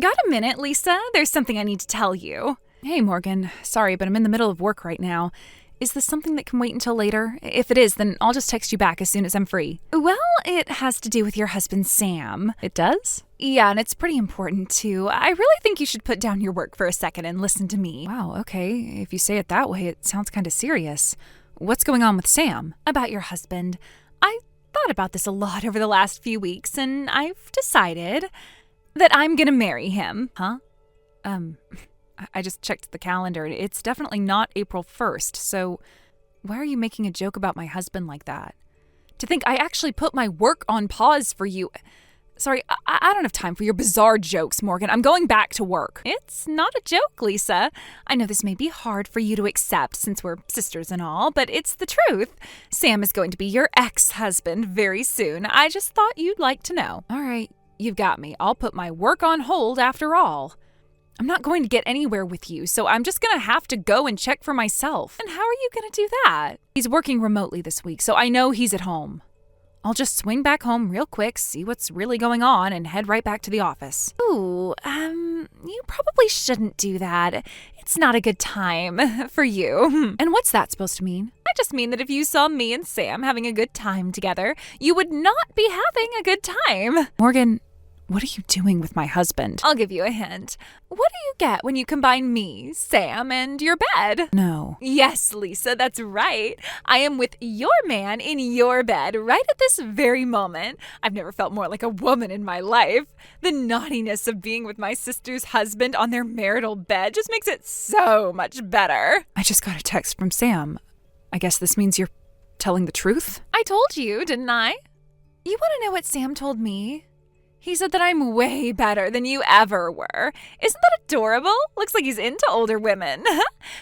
Got a minute, Lisa? There's something I need to tell you. Hey, Morgan. Sorry, but I'm in the middle of work right now. Is this something that can wait until later? If it is, then I'll just text you back as soon as I'm free. Well, it has to do with your husband, Sam. It does? Yeah, and it's pretty important, too. I really think you should put down your work for a second and listen to me. Wow, okay. If you say it that way, it sounds kind of serious. What's going on with Sam? About your husband. I thought about this a lot over the last few weeks, and I've decided that I'm gonna marry him. Huh? I just checked the calendar. It's definitely not April 1st, so why are you making a joke about my husband like that? To think I actually put my work on pause for you. Sorry, I don't have time for your bizarre jokes, Morgan. I'm going back to work. It's not a joke, Lisa. I know this may be hard for you to accept since we're sisters and all, but it's the truth. Sam is going to be your ex-husband very soon. I just thought you'd like to know. All right, you've got me. I'll put my work on hold after all. I'm not going to get anywhere with you, so I'm just going to have to go and check for myself. And how are you going to do that? He's working remotely this week, so I know he's at home. I'll just swing back home real quick, see what's really going on, and head right back to the office. Ooh, you probably shouldn't do that. It's not a good time for you. And what's that supposed to mean? I just mean that if you saw me and Sam having a good time together, you would not be having a good time. Morgan, what are you doing with my husband? I'll give you a hint. What do you get when you combine me, Sam, and your bed? No. Yes, Lisa, that's right. I am with your man in your bed right at this very moment. I've never felt more like a woman in my life. The naughtiness of being with my sister's husband on their marital bed just makes it so much better. I just got a text from Sam. I guess this means you're telling the truth? I told you, didn't I? You want to know what Sam told me? He said that I'm way better than you ever were. Isn't that adorable? Looks like he's into older women.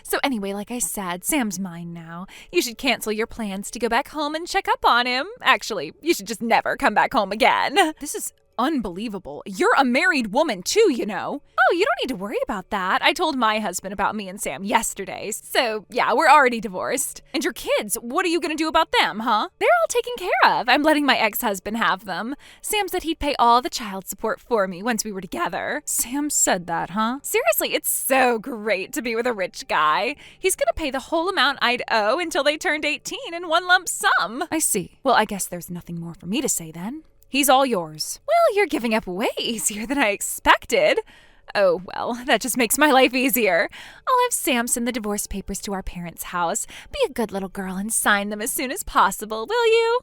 So anyway, like I said, Sam's mine now. You should cancel your plans to go back home and check up on him. Actually, you should just never come back home again. This is unbelievable. You're a married woman too, you know. Oh, you don't need to worry about that. I told my husband about me and Sam yesterday. So yeah, we're already divorced. And your kids, what are you gonna do about them, huh? They're all taken care of. I'm letting my ex-husband have them. Sam said he'd pay all the child support for me once we were together. Sam said that, huh? Seriously, it's so great to be with a rich guy. He's gonna pay the whole amount I'd owe until they turned 18 in one lump sum. I see. Well, I guess there's nothing more for me to say then. He's all yours. Well, you're giving up way easier than I expected. Oh, well, that just makes my life easier. I'll have Sam send the divorce papers to our parents' house. Be a good little girl and sign them as soon as possible, will you?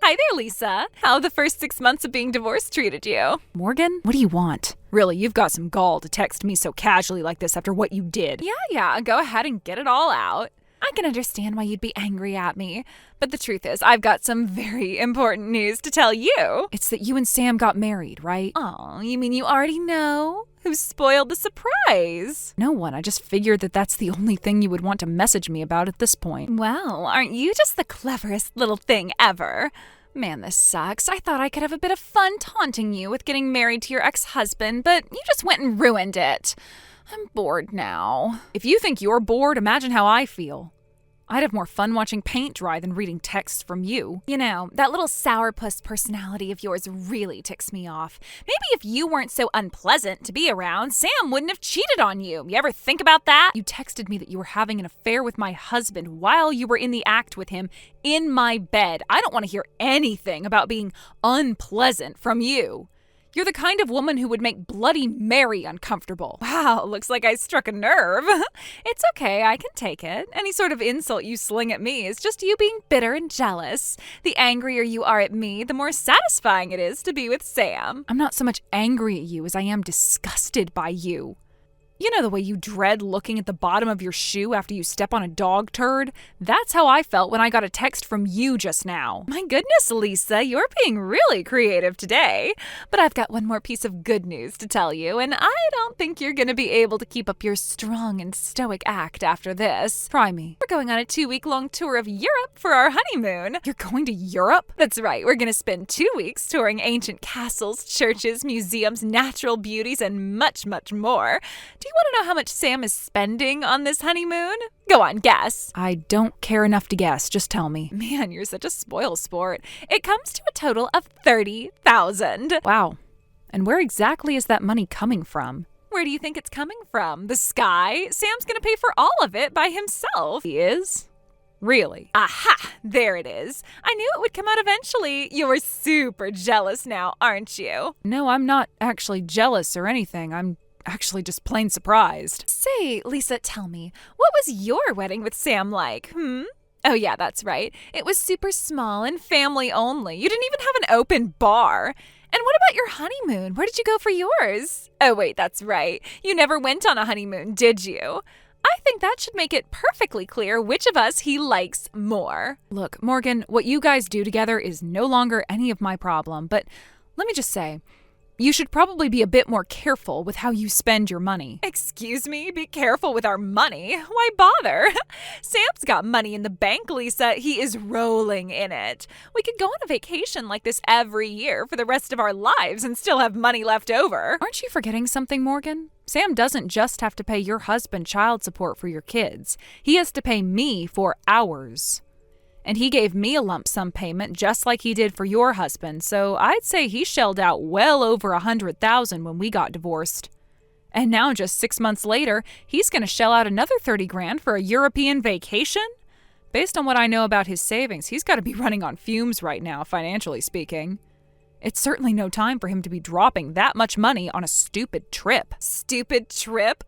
Hi there, Lisa. How the first 6 months of being divorced treated you? Morgan, what do you want? Really, you've got some gall to text me so casually like this after what you did. Yeah, go ahead and get it all out. I can understand why you'd be angry at me, but the truth is, I've got some very important news to tell you. It's that you and Sam got married, right? Oh, you mean you already know? Who spoiled the surprise? No one. I just figured that that's the only thing you would want to message me about at this point. Well, aren't you just the cleverest little thing ever? Man, this sucks. I thought I could have a bit of fun taunting you with getting married to your ex-husband, but you just went and ruined it. I'm bored now. If you think you're bored, imagine how I feel. I'd have more fun watching paint dry than reading texts from you. You know, that little sourpuss personality of yours really ticks me off. Maybe if you weren't so unpleasant to be around, Sam wouldn't have cheated on you. You ever think about that? You texted me that you were having an affair with my husband while you were in the act with him in my bed. I don't want to hear anything about being unpleasant from you. You're the kind of woman who would make Bloody Mary uncomfortable. Wow, looks like I struck a nerve. It's okay, I can take it. Any sort of insult you sling at me is just you being bitter and jealous. The angrier you are at me, the more satisfying it is to be with Sam. I'm not so much angry at you as I am disgusted by you. You know the way you dread looking at the bottom of your shoe after you step on a dog turd? That's how I felt when I got a text from you just now. My goodness, Lisa, you're being really creative today. But I've got one more piece of good news to tell you, and I don't think you're going to be able to keep up your strong and stoic act after this. Try me. We're going on a 2-week-long tour of Europe for our honeymoon. You're going to Europe? That's right. We're going to spend 2 weeks touring ancient castles, churches, museums, natural beauties, and much, much more. Do Do you want to know how much Sam is spending on this honeymoon? Go on, guess. I don't care enough to guess. Just tell me. Man, you're such a spoil sport. It comes to a total of $30,000. Wow. And where exactly is that money coming from? Where do you think it's coming from? The sky? Sam's gonna pay for all of it by himself. He is? Really? Aha! There it is. I knew it would come out eventually. You're super jealous now, aren't you? No, I'm not actually jealous or anything. I'm actually just plain surprised. Say, Lisa, tell me, what was your wedding with Sam like? Oh yeah, that's right. It was super small and family only. You didn't even have an open bar. And what about your honeymoon? Where did you go for yours? Oh wait, that's right. You never went on a honeymoon, did you? I think that should make it perfectly clear which of us he likes more. Look, Morgan, what you guys do together is no longer any of my problem, but let me just say, you should probably be a bit more careful with how you spend your money. Excuse me? Be careful with our money? Why bother? Sam's got money in the bank, Lisa. He is rolling in it. We could go on a vacation like this every year for the rest of our lives and still have money left over. Aren't you forgetting something, Morgan? Sam doesn't just have to pay your husband child support for your kids. He has to pay me for ours. And he gave me a lump sum payment just like he did for your husband, so I'd say he shelled out well over $100,000 when we got divorced. And now just 6 months later, he's going to shell out another $30,000 for a European vacation? Based on what I know about his savings, he's got to be running on fumes right now, financially speaking. It's certainly no time for him to be dropping that much money on a stupid trip. Stupid trip?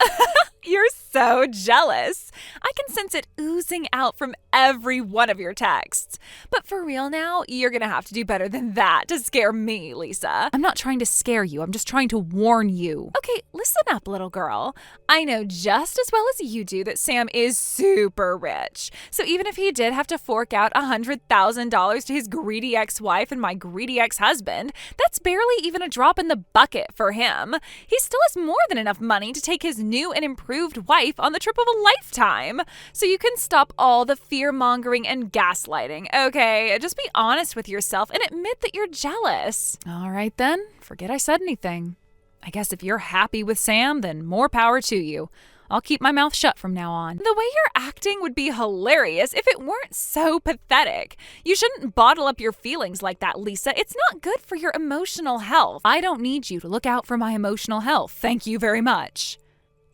You're so jealous. I can sense it oozing out from every one of your texts. But for real now, you're gonna have to do better than that to scare me, Lisa. I'm not trying to scare you. I'm just trying to warn you. Okay, listen up, little girl. I know just as well as you do that Sam is super rich. So even if he did have to fork out $100,000 to his greedy ex-wife and my greedy ex-husband, that's barely even a drop in the bucket for him. He still has more than enough money to take his new and improved wife on the trip of a lifetime. So you can stop all the fear-mongering and gaslighting, okay? Just be honest with yourself and admit that you're jealous. All right then, forget I said anything. I guess if you're happy with Sam, then more power to you. I'll keep my mouth shut from now on. The way you're acting would be hilarious if it weren't so pathetic. You shouldn't bottle up your feelings like that, Lisa. It's not good for your emotional health. I don't need you to look out for my emotional health. Thank you very much.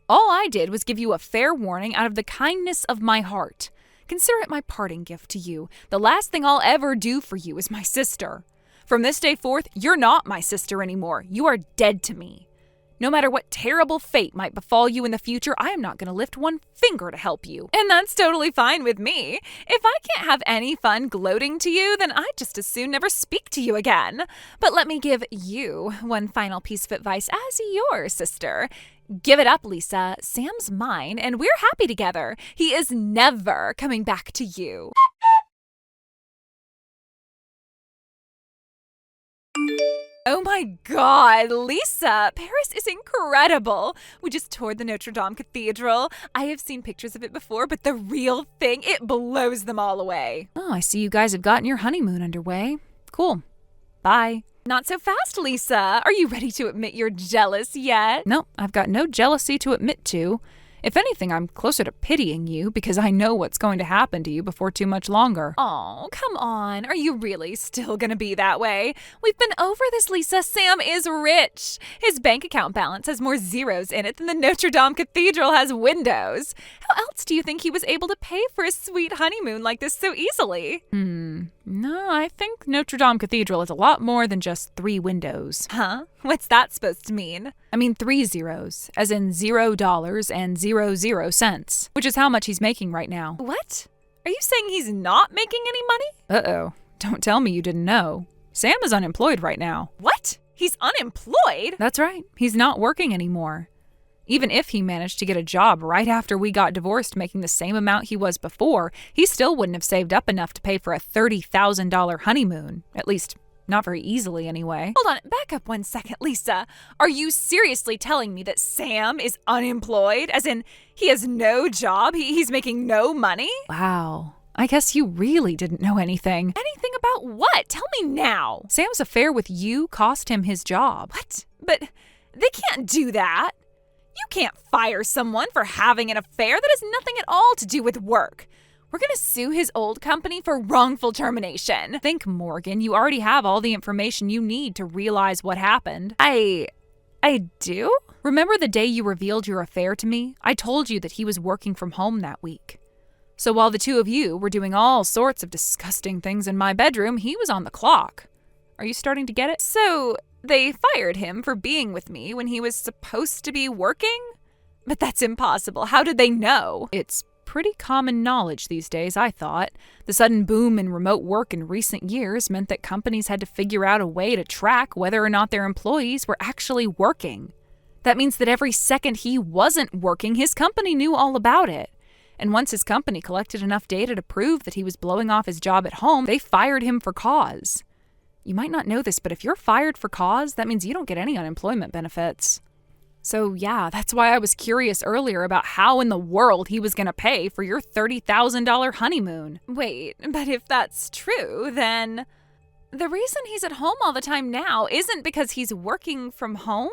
All I did was give you a fair warning out of the kindness of my heart. Consider it my parting gift to you. The last thing I'll ever do for you is my sister. From this day forth, you're not my sister anymore. You are dead to me. No matter what terrible fate might befall you in the future, I am not going to lift one finger to help you. And that's totally fine with me. If I can't have any fun gloating to you, then I'd just as soon never speak to you again. But let me give you one final piece of advice as your sister. Give it up, Lisa. Sam's mine, and we're happy together. He is never coming back to you. Oh my God, Lisa, Paris is incredible. We just toured the Notre Dame Cathedral. I have seen pictures of it before, but the real thing, it blows them all away. Oh, I see you guys have gotten your honeymoon underway. Cool. Bye. Not so fast, Lisa. Are you ready to admit you're jealous yet? No, I've got no jealousy to admit to. If anything, I'm closer to pitying you because I know what's going to happen to you before too much longer. Oh, come on. Are you really still going to be that way? We've been over this, Lisa. Sam is rich. His bank account balance has more zeros in it than the Notre Dame Cathedral has windows. How else do you think he was able to pay for a sweet honeymoon like this so easily? No, I think Notre Dame Cathedral is a lot more than just 3 windows. Huh? What's that supposed to mean? I mean 3 zeros, as in $0 and 00 cents, which is how much he's making right now. What? Are you saying he's not making any money? Uh-oh. Don't tell me you didn't know. Sam is unemployed right now. What? He's unemployed? That's right. He's not working anymore. Even if he managed to get a job right after we got divorced making the same amount he was before, he still wouldn't have saved up enough to pay for a $30,000 honeymoon. At least, not very easily anyway. Hold on, back up one second, Lisa. Are you seriously telling me that Sam is unemployed? As in, he has no job? He's making no money? Wow. I guess you really didn't know anything. Anything about what? Tell me now. Sam's affair with you cost him his job. What? But they can't do that. You can't fire someone for having an affair that has nothing at all to do with work. We're gonna sue his old company for wrongful termination. Think, Morgan, you already have all the information you need to realize what happened. I do? Remember the day you revealed your affair to me? I told you that he was working from home that week. So while the two of you were doing all sorts of disgusting things in my bedroom, he was on the clock. Are you starting to get it? So they fired him for being with me when he was supposed to be working? But that's impossible. How did they know? It's pretty common knowledge these days, I thought. The sudden boom in remote work in recent years meant that companies had to figure out a way to track whether or not their employees were actually working. That means that every second he wasn't working, his company knew all about it. And once his company collected enough data to prove that he was blowing off his job at home, they fired him for cause. You might not know this, but if you're fired for cause, that means you don't get any unemployment benefits. So yeah, that's why I was curious earlier about how in the world he was going to pay for your $30,000 honeymoon. Wait, but if that's true, then the reason he's at home all the time now isn't because he's working from home?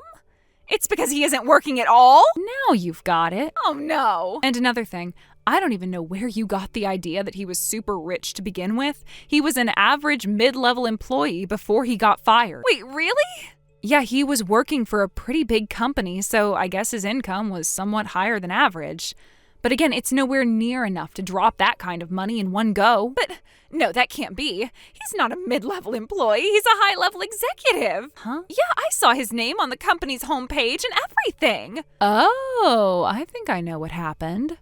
It's because he isn't working at all? Now you've got it. Oh no. And another thing, I don't even know where you got the idea that he was super rich to begin with. He was an average mid-level employee before he got fired. Wait, really? Yeah, he was working for a pretty big company, so I guess his income was somewhat higher than average. But again, it's nowhere near enough to drop that kind of money in one go. But no, that can't be. He's not a mid-level employee. He's a high-level executive. Huh? Yeah, I saw his name on the company's homepage and everything. Oh, I think I know what happened.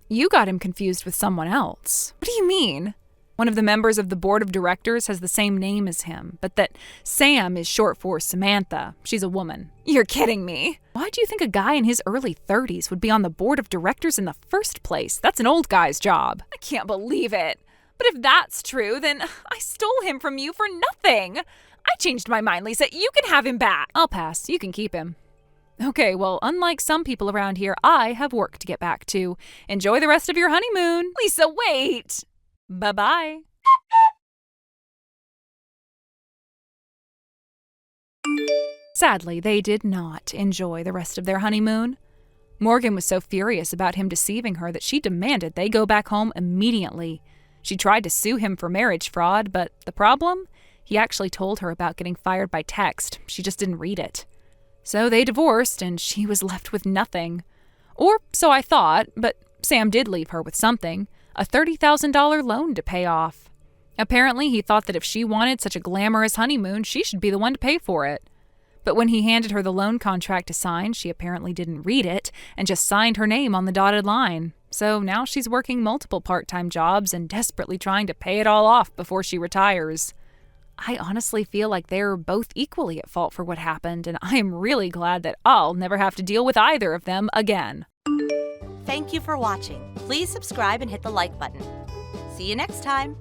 You got him confused with someone else. What do you mean? One of the members of the board of directors has the same name as him, but that Sam is short for Samantha. She's a woman. You're kidding me. Why do you think a guy in his early 30s would be on the board of directors in the first place? That's an old guy's job. I can't believe it. But if that's true, then I stole him from you for nothing. I changed my mind, Lisa. You can have him back. I'll pass. You can keep him. Okay, well, unlike some people around here, I have work to get back to. Enjoy the rest of your honeymoon. Lisa, wait. Bye-bye. Sadly, they did not enjoy the rest of their honeymoon. Morgan was so furious about him deceiving her that she demanded they go back home immediately. She tried to sue him for marriage fraud, but the problem? He actually told her about getting fired by text. She just didn't read it. So they divorced, and she was left with nothing. Or so I thought, but Sam did leave her with something. A $30,000 loan to pay off. Apparently, he thought that if she wanted such a glamorous honeymoon, she should be the one to pay for it. But when he handed her the loan contract to sign, she apparently didn't read it and just signed her name on the dotted line. So now she's working multiple part-time jobs and desperately trying to pay it all off before she retires. I honestly feel like they're both equally at fault for what happened, and I am really glad that I'll never have to deal with either of them again. Thank you for watching. Please subscribe and hit the like button. See you next time.